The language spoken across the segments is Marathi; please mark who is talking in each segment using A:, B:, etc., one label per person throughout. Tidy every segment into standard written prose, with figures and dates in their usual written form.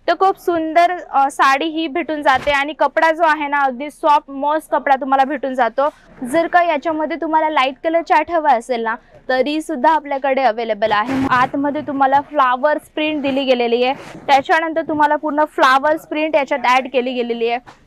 A: तर खूप सुंदर साडी ही भेटून जाते आणि कपडा जो आहे ना अगदी सॉफ्ट मस्त कपडा तुम्हाला भेटून जातो। जर का याच्यामध्ये तुम्हाला लाईट कलर चार्ट हवा असेल ना तरी सुद्धा आपल्याकडे अवेलेबल आहे। आतमध्ये तुम्हाला फ्लावर्स प्रिंट दिली गेलेली आहे, त्याच्यानंतर तुम्हाला पूर्ण फ्लावर्स प्रिंट याच्यात ऍड केली गेलेली आहे।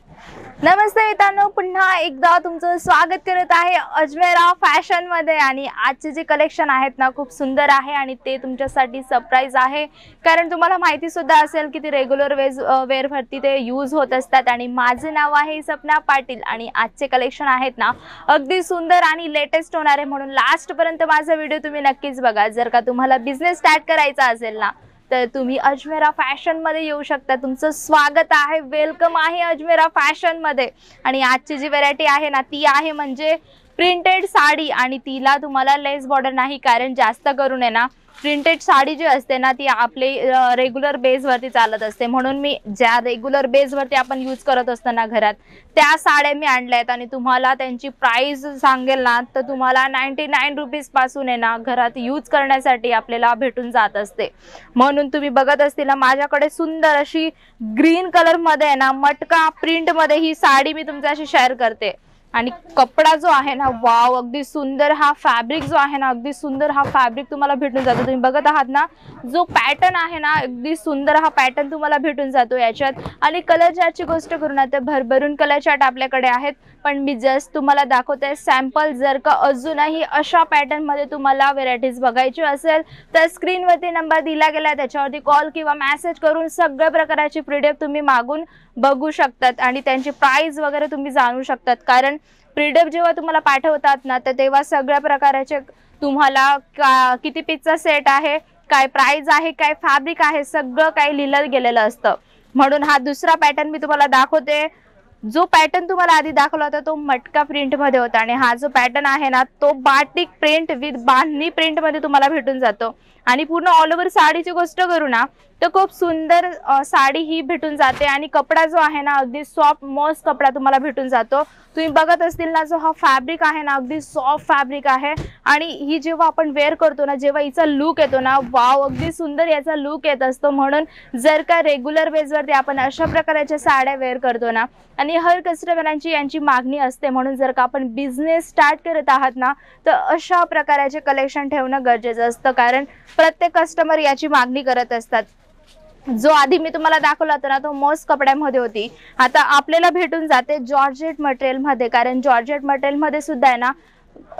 A: नमस्ते मित्रांनो, पुन्हा एकदा तुमचं स्वागत करत आहे अजमेरा फॅशन मध्ये। आणि आजचे जे कलेक्शन आहेत ना खूप सुंदर आहे आणि ते तुमच्यासाठी सरप्राईज आहे, कारण तुम्हाला माहिती सुद्धा असेल की ते रेग्युलर वेअर वरती ते यूज होत असतात। आणि माझे नाव आहे सपना पाटील आणि आजचे कलेक्शन आहेत ना अगदी सुंदर आणि लेटेस्ट होणार आहे, म्हणून लास्ट पर्यंत माझा व्हिडिओ तुम्ही नक्कीच बघा। जर का तुम्हाला बिझनेस स्टार्ट करायचा असेल ना तर तुम्ही अजमेरा फॅशन मध्ये येऊ शकता। तुमचं स्वागत आहे, वेलकम आहे अजमेरा फॅशन मध्ये। आणि आजची जी व्हरायटी आहे ना ती आहे म्हणजे प्रिंटेड साडी, आणि तिला तुम्हाला लेस बॉर्डर नाही, कारण जास्त करून आहे ना प्रिंटेड साडी जी असते ना ती आपले रेग्युलर बेस वरती चालत असते, म्हणून मी ज्या रेग्युलर बेस वरती आपण यूज करत असतो ना घरात त्या साड्या मी आणल्यात। आणि तुम्हाला त्यांची प्राइस सांगेल ना तर तुम्हाला 99 रुपीज पासून आहे ना घरात यूज करण्यासाठी आपल्याला भेटून जात असते। म्हणून तुम्ही बघत असतील ना माझ्याकडे सुंदर अशी ग्रीन कलर मध्ये आहे ना मटका प्रिंट मध्ये ही साडी मी तुमच्याशी शेअर करते। आणि कपडा जो आहे ना वाव, अगदी सुंदर हा फॅब्रिक जो आहे ना अगदी सुंदर हा फॅब्रिक तुम्हाला भेटून जातो। तुम्ही बघत आहात ना जो पॅटर्न आहे ना अगदी सुंदर हा पॅटर्न तुम्हाला भेटून जातो याच्यात। आणि कलर चार्टची गोष्ट करू ना तर भरभरून कलर चार्ट आपल्याकडे आहेत, पण मी जस्ट तुम्हाला दाखवते सॅम्पल। जर का अजूनही अशा पॅटर्न मध्ये तुम्हाला व्हेरायटीज बघायची असेल तर स्क्रीनवरती नंबर दिला गेला त्याच्यावरती कॉल किंवा मेसेज करून सगळ्या प्रकारची प्रोडक्ट तुम्ही मागून बघू शकतात आणि त्यांची प्राइस वगैरे तुम्ही जाणू शकतात। कारण प्रोडक्ट जेव्हा तुम्हाला पाठवतात ना तर तेव्हा सगळ्या प्रकारचे तुम्हाला किती पीसचा सेट आहे, काय प्राइस आहे, काय फॅब्रिक आहे, सगळं काही लिहिलं गेलेलं असतं। म्हणून हा दुसरा पॅटर्न मी तुम्हाला दाखवते। जो पॅटर्न तुम्हाला आधी दाखवला होता तो मटका प्रिंट मध्ये होता, आणि हा जो पॅटर्न आहे ना तो बाटिक प्रिंट विथ बांधणी प्रिंट मध्ये तुम्हाला भेटून जातो। आणि पूर्ण ऑल ओव्हर साडीची गोष्ट करू ना तर खूप सुंदर साडी ही भेटून जाते आणि कपडा जो आहे ना अगदी सॉफ्ट मस्त कपडा तुम्हाला भेटून जातो। तुम्ही बघत असतील ना जो हा फॅब्रिक आहे ना अगदी सॉफ्ट फॅब्रिक आहे, आणि ही जेव्हा आपण वेअर करतो ना जेव्हा हिचा लुक येतो ना वाव, अगदी सुंदर याचा लुक येत असतो। म्हणून जर का रेग्युलर बेस वरती आपण अशा प्रकारच्या साड्या वेअर करतो ना आणि हर कस्टमरांची यांची मागणी असते, म्हणून जर का आपण बिझनेस स्टार्ट करत आहात ना तर अशा प्रकारचे कलेक्शन ठेवणं गरजेचं असतं, कारण प्रत्येक कस्टमर याची मागणी करत असतात। जो आधी मी तुम्हाला दाखवला होता ना तो मस्त कपड्यामध्ये होती, आता आपल्याला भेटून जाते जॉर्जेट मटेरियल मध्ये। कारण जॉर्जेट मटेरियल मध्ये सुद्धा आहे ना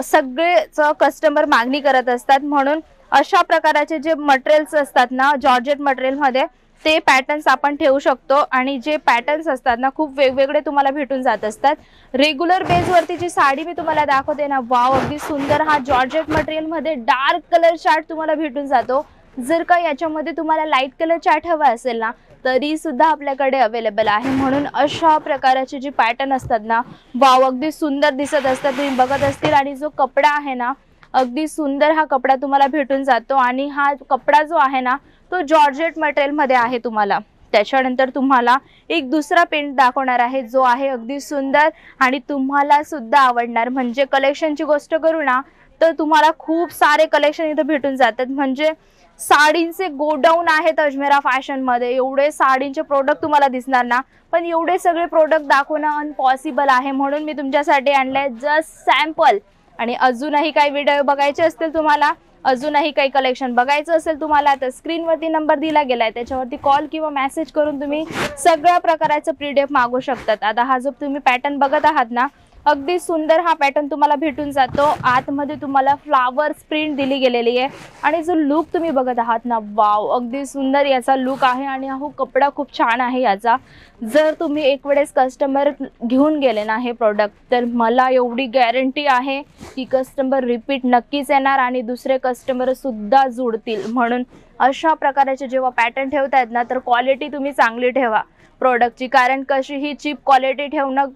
A: सगळेच कस्टमर मागणी करत असतात, म्हणून अशा प्रकारचे जे मटेरियल्स असतात ना जॉर्जेट मटेरियल मध्ये ते पॅटर्न्स आपण ठेवू शकतो। आणि जे पॅटर्न्स असतात ना खूप वेगवेगळे तुम्हाला भेटून जात असतात। रेग्युलर बेस वरती जी साडी मी तुम्हाला दाखवते ना वाव, अगदी सुंदर हा जॉर्जेट मटेरियल मध्ये डार्क कलर चार्ट तुम्हाला भेटून जातो। जर का याच्यामध्ये तुम्हाला लाईट कलर चार्ट हवा असेल ना तरी सुद्धा आपल्याकडे अवेलेबल आहे। म्हणून अशा प्रकारचे जे पॅटर्न असतात ना वाव, अगदी सुंदर दिसत असतात, तुम्ही बघत असतील। आणि जो कपडा आहे ना अगदी सुंदर हा कपडा तुम्हाला भेटून जातो, आणि हा कपडा जो आहे ना तो जॉर्जेट मटेरियल मध्ये आहे तुम्हाला। त्याच्यानंतर तुम्हाला एक दुसरा प्रिंट दाखवणार आहे जो आहे अगदी सुंदर आणि तुम्हाला सुद्धा आवडणार। म्हणजे कलेक्शनची गोष्ट करू ना तर तुम्हाला खूप सारे कलेक्शन इथे भेटून जातात, म्हणजे साडींचे गोडाऊन आहेत अजमेरा फॅशन मध्ये। एवढे साडींचे प्रोडक्ट तुम्हाला दिसणार ना, पण एवढे सगळे प्रोडक्ट दाखवणं अनपॉसिबल आहे, म्हणून मी तुमच्यासाठी आणले जस्ट सॅम्पल। आणि अजूनही काही व्हिडिओ बघायचे असतील तुम्हाला, अजूनही काही कलेक्शन बघायचं असेल तुम्हाला तर स्क्रीनवरती नंबर दिला गेलाय त्याच्यावरती कॉल किंवा मेसेज करून तुम्ही सगळ्या प्रकारचं पीडीएफ मागू शकतात। आता हा जो तुम्ही पॅटर्न बघत आहात ना अगदी सुंदर हा पॅटर्न तुम्हाला भेटून जातो। आतमध्ये तुम्हाला फ्लावर्स प्रिंट दिली गेलेली आहे, आणि जो लुक तुम्ही बघत आहात ना वाव, अगदी सुंदर याचा लुक आहे। आणि हा कपडा खूप छान आहे याचा। जर तुम्ही एक वेळेस कस्टमर घेऊन गेले ना हे प्रोडक्ट तर मला एवढी गॅरंटी आहे की कस्टमर रिपीट नक्कीच येणार आणि दुसरे कस्टमर सुद्धा जुळतील। म्हणून अशा प्रकारचे जेव्हा पॅटर्न ठेवतायत ना तर क्वालिटी तुम्ही चांगली ठेवा प्रोडक्टची, कारण कशीही चीप क्वालिटी ठेवणं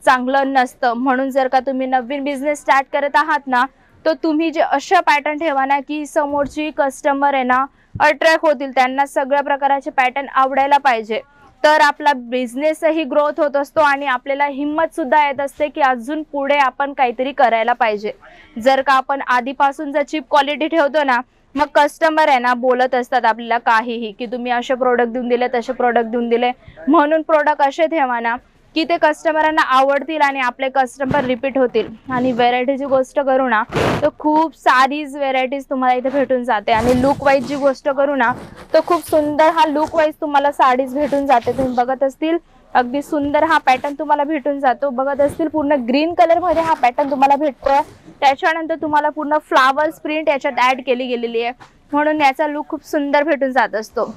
A: चांगलं नसतं। म्हणून जर का तुम्ही नवीन बिझनेस स्टार्ट करत आहात ना तर तुम्ही जे अशा पॅटर्न ठेवा ना की समोरची कस्टमर आहे ना अट्रॅक्ट होतील, त्यांना सगळ्या प्रकारचे पॅटर्न आवडायला पाहिजे, तर आपला बिझनेसही ग्रोथ होत असतो आणि आपल्याला हिम्मत सुद्धा येत असते की अजून पुढे आपण काहीतरी करायला पाहिजे। जर का आपण आधीपासून जर चीप क्वालिटी ठेवतो ना मग कस्टमर आहे ना बोलत असतात आपल्याला काहीही की तुम्ही असे प्रोडक्ट देऊन दिले, तसे प्रोडक्ट देऊन दिले, म्हणून प्रोडक्ट असे ठेवा ना की ते कस्टमरांना आवडतील आणि आपले कस्टमर रिपीट होतील. आणि व्हेरायटीची गोष्ट करू ना तर खूप सारीच व्हेरायटीज तुम्हाला इथे भेटून जाते. आणि लुक वाईज जी गोष्ट करू ना तर खूप सुंदर हा लुक वाईज तुम्हाला साडीज भेटून जाते. तुम्ही बघत असतील अगदी सुंदर हा पॅटर्न तुम्हाला भेटून जातो. बघत असतील पूर्ण ग्रीन कलर मध्ये हा पॅटर्न तुम्हाला भेटतोय. त्याच्यानंतर तुम्हाला पूर्ण फ्लावर्स प्रिंट याच्यात ऍड केली गेलेली आहे, म्हणून याचा लुक खूप सुंदर भेटून जात असतो.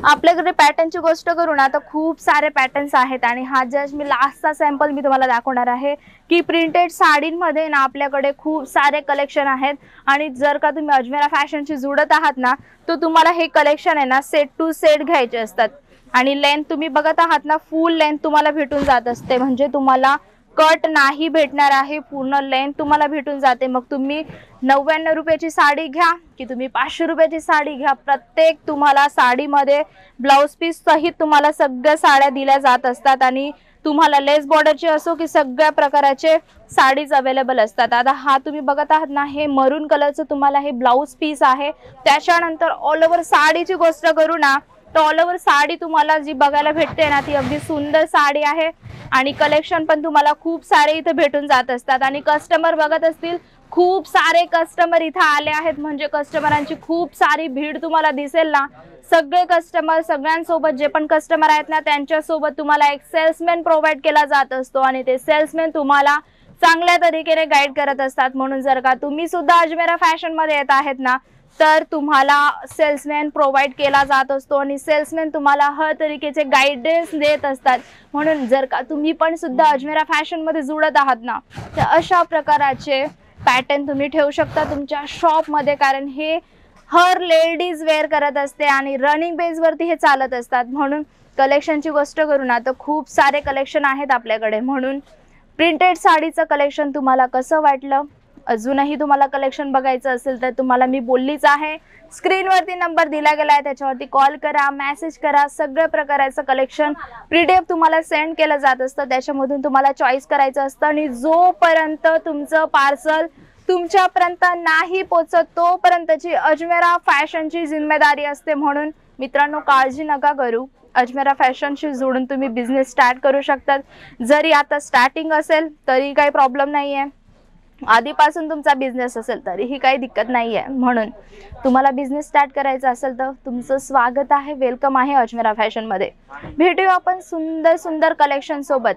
A: आपल्याकडे पॅटर्नची गोष्ट करू ना तर खूप सारे पॅटर्न्स आहेत. आणि हा जस्ट मी लास्टचा सॅम्पल मी तुम्हाला दाखवणार आहे की प्रिंटेड साडींमध्ये ना आपल्याकडे खूप सारे कलेक्शन आहेत. आणि जर का तुम्ही अजमेरा फॅशनशी जुळत आहात ना तर तुम्हाला हे कलेक्शन आहे ना सेट टू सेट घ्यायचे असतात. आणि लेंथ तुम्ही बघत आहात ना फुल लेंथ तुम्हाला भेटून जात असते, म्हणजे तुम्हाला कट नाही भेटणार आहे, पूर्ण लेंथ तुम्हाला भेटून जाते. मग तुम्ही 99 रुपयाची साडी घ्या की तुम्ही 500 रुपयाची साडी घ्या, प्रत्येक तुम्हाला साडीमध्ये ब्लाउज पीस सहित तुम्हाला सगळ्या साड्या दिल्या जात असतात. आणि तुम्हाला लेस बॉर्डरची असो की सगळ्या प्रकाराचे साडीज अवेलेबल असतात. आता हा तुम्ही बघत आहात ना हे मरून कलरचं तुम्हाला हे ब्लाउज पीस आहे. त्याच्यानंतर ऑल ओव्हर साडीची गोष्ट करू ना तर ऑल ओव्हर साडी तुम्हाला जी बघायला भेटते ना ती अगदी सुंदर साडी आहे. आणि कलेक्शन पण तुम्हाला खूप सारे इथे भेटून जात असतात. आणि कस्टमर बघत असतील खूप सारे कस्टमर इथे आले आहेत, म्हणजे कस्टमरांची खूप सारी भीड तुम्हाला दिसेल ना. सगळे कस्टमर सगळ्यांसोबत जे पण कस्टमर आहेत ना त्यांच्यासोबत तुम्हाला एक सेल्समॅन प्रोव्हाइड केला जात असतो. आणि ते सेल्समॅन तुम्हाला चांगल्या तरीकेने गाईड करत असतात. म्हणून जर का तुम्ही सुद्धा अजमेरा फॅशन मध्ये येत आहेत ना तर तुम्हाला सेल्समॅन प्रोव्हाइड केला जात असतो. आणि सेल्समॅन तुम्हाला हर तरीकेचे गायडन्स देत असतात. म्हणून जर का तुम्ही पण सुद्धा अजमेरा फॅशन मध्ये जुळत आहात ना तर अशा प्रकाराचे पॅटर्न तुम्ही ठेवू शकता तुमच्या शॉप मध्ये, कारण हे हर लेडीज वेअर करत असते आणि रनिंग बेस वरती हे चालत असतात. म्हणून कलेक्शनची गोष्ट करू ना तर खूप सारे कलेक्शन आहेत आपल्याकडे. म्हणून प्रिंटेड साडीचं कलेक्शन तुम्हाला कसं वाटलं, अजूनही तुम्हाला कलेक्शन बघायचं असेल तर तुम्हाला मी बोललीच आहे स्क्रीनवरती नंबर दिला गेला आहे, त्याच्यावरती कॉल करा, मेसेज करा. सगळ्या प्रकारचं कलेक्शन पीडीएफ तुम्हाला सेंड केलं जात असतं, त्याच्यामधून तुम्हाला चॉईस करायचं असतं. आणि जोपर्यंत तुमचं पार्सल तुमच्यापर्यंत नाही पोचत तोपर्यंतची अजमेरा फॅशनची जिम्मेदारी असते. म्हणून मित्रांनो काळजी नका करू, अजमेरा फॅशनशी जोडून तुम्ही बिझनेस स्टार्ट करू शकतात. जरी आता स्टार्टिंग असेल तरी काही प्रॉब्लेम नाही आहे, आधीपासून तुमचा बिझनेस असेल तरीही काही दिक्कत नाही आहे. म्हणून तुम्हाला बिझनेस स्टार्ट करायचा असेल तर तुमचं स्वागत आहे, वेलकम आहे अजमेरा फॅशन मध्ये. भेटूया आपण सुंदर सुंदर कलेक्शन सोबत.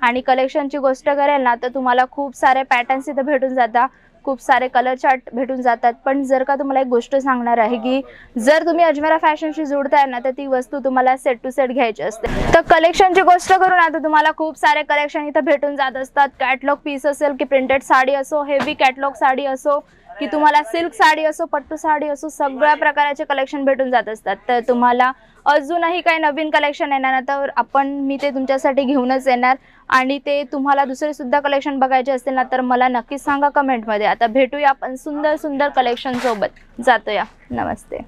A: आणि कलेक्शनची गोष्ट करेल ना तर तुम्हाला खूप सारे पॅटर्न्स इथे भेटून जातात, खूप सारे कलर चार्ट भेटून जातात. पण जर का तुम्हाला एक गोष्ट सांगणार आहे की जर तुम्ही अजमेरा फॅशनशी जोडताय ना तर ती वस्तू तुम्हाला सेट टू सेट घ्यायची असते. तर कलेक्शनची गोष्ट करू ना तर तुम्हाला खूप सारे कलेक्शन इथे भेटून जात असतात. कॅटलॉग पीस असेल की प्रिंटेड साडी असो, हेवी कॅटलॉग साडी असो की तुम्हाला सिल्क साडी असो, पट्टू साडी असो, सगळ्या प्रकारचे कलेक्शन भेटून जात असतात. तर तुम्हाला अजूनही काही नवीन कलेक्शन येणार ना तर मी ते तुमच्यासाठी घेऊनच येणार. आणि ते तुम्हाला दुसरे सुद्धा कलेक्शन बघायचे असतील ना तर मला नक्कीच सांगा कमेंटमध्ये. आता भेटूया आपण सुंदर सुंदर कलेक्शन सोबत. जातोया, नमस्ते.